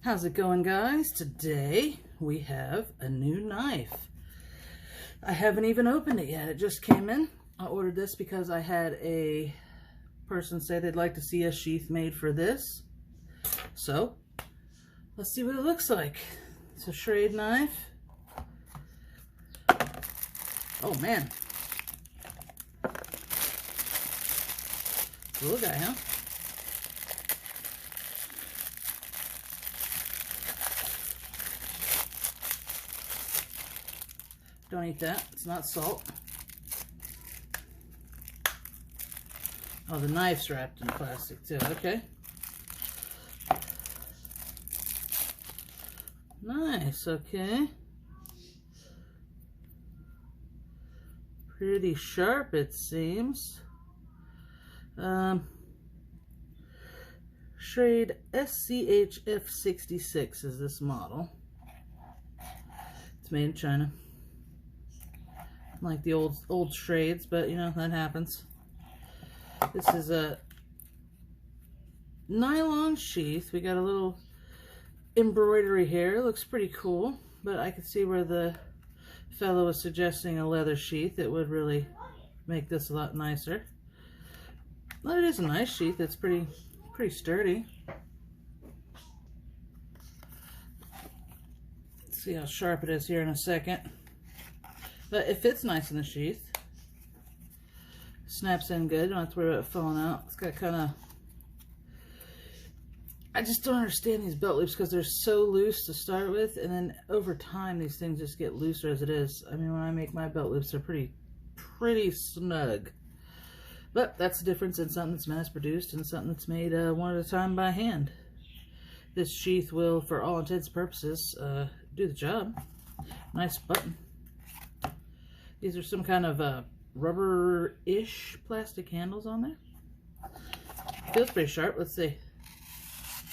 How's it going, guys? Today we have a new knife. I haven't even opened it yet. It just came in. I ordered this because I had a person say they'd like to see a sheath made for this. So let's see what it looks like. It's a Schrade knife. Oh man. Little guy, huh? Don't eat that. It's not salt. Oh, the knife's wrapped in plastic too. Okay. Nice. Okay. Pretty sharp, it seems. Schrade SCHF66 is this model. It's made in China. Like the old Schrades, but you know, that happens. This is a nylon sheath. We got a little embroidery here. It looks pretty cool, but I could see where the fellow was suggesting a leather sheath. It would really make this a lot nicer. But it is a nice sheath. It's pretty sturdy. Let's see how sharp it is here in a second. But it fits nice in the sheath. Snaps in good. Don't have to worry about it falling out. It's got kind of... I just don't understand these belt loops because they're so loose to start with, and then over time these things just get looser as it is. I mean, when I make my belt loops, they're pretty snug. But that's the difference in something that's mass-produced and something that's made one at a time by hand. This sheath will, for all intents and purposes, do the job. Nice button. These are some kind of rubber-ish plastic handles on there. Feels pretty sharp. Let's see.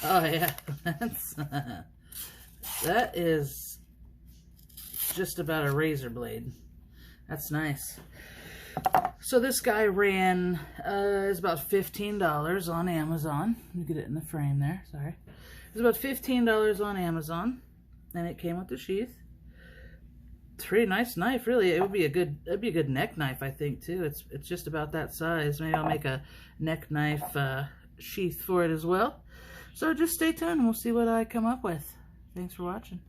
Oh yeah, that is just about a razor blade. That's nice. So this guy ran is about $15 on Amazon. Let me get it in the frame there. Sorry, it's about $15 on Amazon, and it came with the sheath. It's a pretty nice knife, really. It'd be a good neck knife, I think, too. It's just about that size. Maybe I'll make a neck knife sheath for it as well. So just stay tuned and we'll see what I come up with. Thanks for watching.